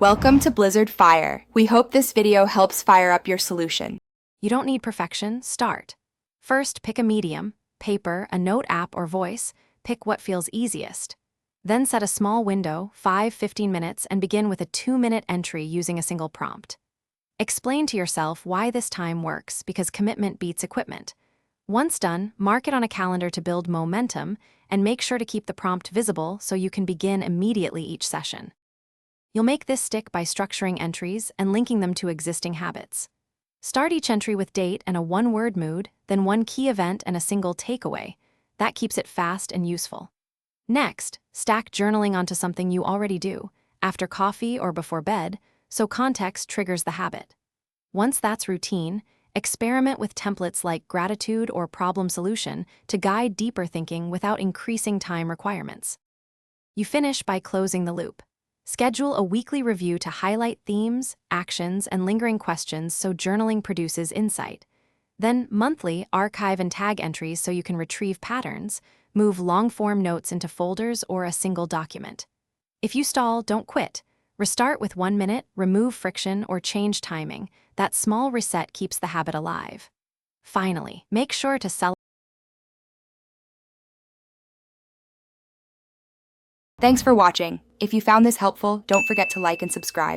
Welcome to Blizzard Fire. We hope this video helps fire up your solution. You don't need perfection, start. First, pick a medium, paper, a note app, or voice. Pick what feels easiest. Then set a small window, 5-15 minutes, and begin with a 2-minute entry using a single prompt. Explain to yourself why this time works, because commitment beats equipment. Once done, mark it on a calendar to build momentum, and make sure to keep the prompt visible so you can begin immediately each session. You'll make this stick by structuring entries and linking them to existing habits. Start each entry with date and a one-word mood, then one key event and a single takeaway. That keeps it fast and useful. Next, stack journaling onto something you already do, after coffee or before bed, so context triggers the habit. Once that's routine, experiment with templates like gratitude or problem solution to guide deeper thinking without increasing time requirements. You finish by closing the loop. Schedule a weekly review to highlight themes, actions, and lingering questions so journaling produces insight. Then, monthly, archive and tag entries so you can retrieve patterns, move long-form notes into folders or a single document. If you stall, don't quit. Restart with 1 minute, remove friction, or change timing. That small reset keeps the habit alive. Finally, make sure to celebrate. Thanks for watching. If you found this helpful, don't forget to like and subscribe.